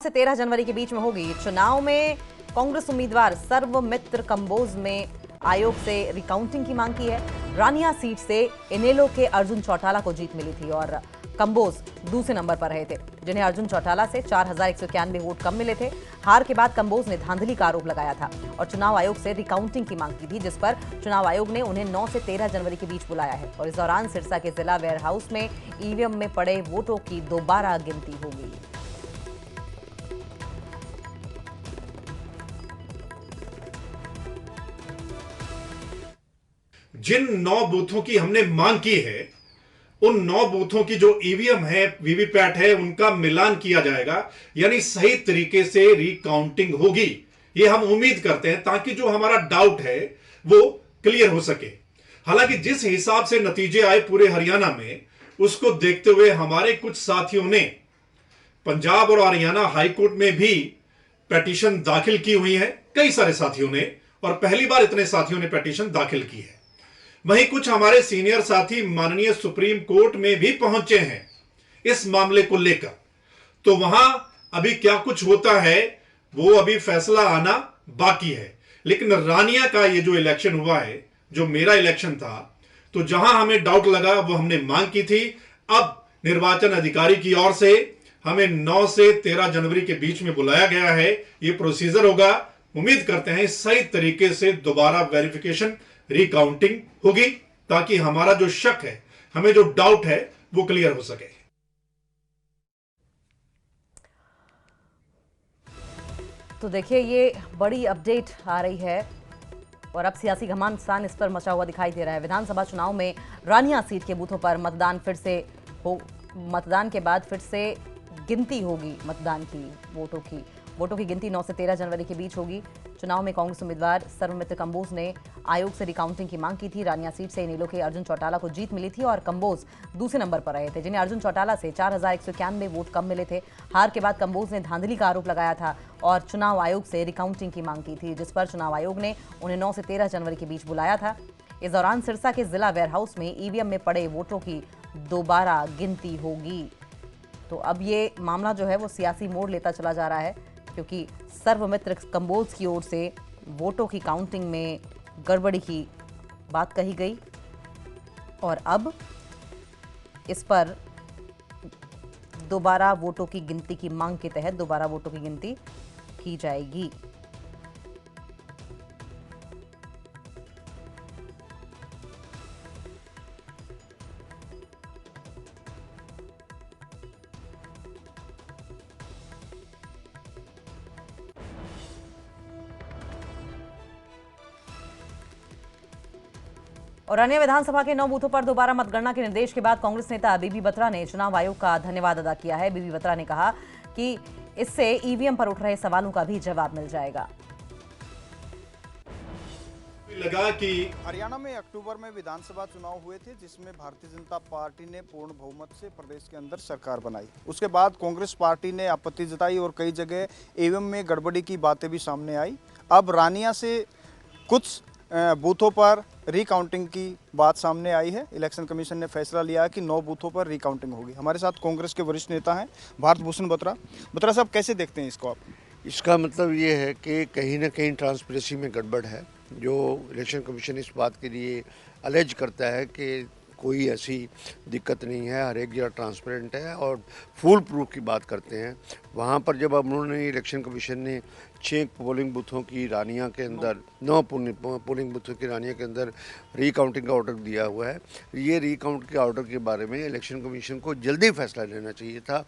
से 13 जनवरी के बीच में होगी। चुनाव में कांग्रेस उम्मीदवार सर्वमित्र कंबोज में आयोग से रिकाउंटिंग की मांग की है। रानिया सीट से इनेलो के अर्जुन चौटाला को जीत मिली थी और कंबोज दूसरे नंबर पर रहे थे, जिन्हें अर्जुन चौटाला से 4191 वोट कम मिले थे। हार के बाद कंबोज ने धांधली का आरोप लगाया था और चुनाव आयोग से रिकाउंटिंग की मांग की थी, जिस पर चुनाव आयोग ने उन्हें 9 से 13 जनवरी के बीच बुलाया है और इस दौरान सिरसा के जिला वेयर हाउस में ईवीएम में पड़े वोटों की दोबारा गिनती होगी। जिन 9 बूथों की हमने मांग की है, उन 9 बूथों की जो ईवीएम है, वीवीपैट है, उनका मिलान किया जाएगा, यानी सही तरीके से रिकाउंटिंग होगी। ये हम उम्मीद करते हैं ताकि जो हमारा डाउट है वो क्लियर हो सके। हालांकि जिस हिसाब से नतीजे आए पूरे हरियाणा में, उसको देखते हुए हमारे कुछ साथियों ने पंजाब और हरियाणा हाईकोर्ट में भी पिटीशन दाखिल की हुई है, कई सारे साथियों ने, और पहली बार इतने साथियों ने पिटीशन दाखिल की है। वहीं कुछ हमारे सीनियर साथी माननीय सुप्रीम कोर्ट में भी पहुंचे हैं इस मामले को लेकर। तो वहां अभी क्या कुछ होता है वो अभी फैसला आना बाकी है। लेकिन रानिया का ये जो इलेक्शन हुआ है, जो मेरा इलेक्शन था, तो जहां हमें डाउट लगा वो हमने मांग की थी। अब निर्वाचन अधिकारी की ओर से हमें 9 से 13 जनवरी के बीच में बुलाया गया है। ये प्रोसीजर होगा। उम्मीद करते हैं सही तरीके से दोबारा वेरिफिकेशन, रिकाउंटिंग होगी ताकि हमारा जो शक है, हमें जो डाउट है, वो क्लियर हो सके। तो देखिए, ये बड़ी अपडेट आ रही है और अब सियासी घमासान इस पर मचा हुआ दिखाई दे रहा है। विधानसभा चुनाव में रानिया सीट के बूथों पर मतदान के बाद फिर से गिनती होगी। मतदान की वोटों की गिनती 9 से 13 जनवरी के बीच होगी। चुनाव में कांग्रेस उम्मीदवार सर्वमित्र कंबोज ने आयोग से रिकाउंटिंग की मांग की थी। रानिया सीट से इनेलो के अर्जुन चौटाला को जीत मिली थी और कंबोज दूसरे नंबर पर रहे थे, जिन्हें अर्जुन चौटाला से 4191 वोट कम मिले थे। हार के बाद कंबोज ने धांधली का आरोप लगाया था और चुनाव आयोग से रिकाउंटिंग की मांग की थी, जिस पर चुनाव आयोग ने उन्हें 9 से 13 जनवरी के बीच बुलाया था। इस दौरान सिरसा के जिला वेयर हाउस में ईवीएम में पड़े वोटों की दोबारा गिनती होगी। तो अब ये मामला जो है वो सियासी मोड़ लेता चला जा रहा है, क्योंकि सर्वमित्र कंबोज की ओर से वोटों की काउंटिंग में गड़बड़ी की बात कही गई और अब इस पर दोबारा वोटों की गिनती की मांग के तहत दोबारा वोटों की गिनती की जाएगी। और अन्य विधानसभा के 9 बूथों पर दोबारा मतगणना के निर्देश के बाद कांग्रेस नेता बीबी बत्रा ने चुनाव आयोग का धन्यवाद अदा किया है। बीबी बत्रा ने कहा कि इससे ईवीएम पर उठ रहे सवालों का भी जवाब मिल जाएगा। लगा कि हरियाणा में अक्टूबर में विधानसभा चुनाव हुए थे, जिसमें भारतीय जनता पार्टी ने पूर्ण बहुमत से प्रदेश के अंदर सरकार बनाई। उसके बाद कांग्रेस पार्टी ने आपत्ति जताई और कई जगह ईवीएम में गड़बड़ी की बातें भी सामने आई। अब रानिया से कुछ बूथों पर रिकाउंटिंग की बात सामने आई है। इलेक्शन कमीशन ने फैसला लिया कि 9 बूथों पर रिकाउंटिंग होगी। हमारे साथ कांग्रेस के वरिष्ठ नेता हैं भारत भूषण बत्रा। बत्रा साहब, कैसे देखते हैं इसको आप? इसका मतलब ये है कि कहीं ना कहीं ट्रांसपेरेंसी में गड़बड़ है। जो इलेक्शन कमीशन इस बात के लिए अलेज करता है कि कोई ऐसी दिक्कत नहीं है, हर एक जगह ट्रांसपेरेंट है और फुल प्रूफ की बात करते हैं। वहाँ पर जब उन्होंने इलेक्शन कमीशन ने 6 पोलिंग बूथों की रानिया के अंदर 9 पोलिंग बूथों की रानिया के अंदर रिकाउंटिंग का ऑर्डर दिया हुआ है। ये रिकाउंट के ऑर्डर के बारे में इलेक्शन कमीशन को जल्दी फैसला लेना चाहिए था,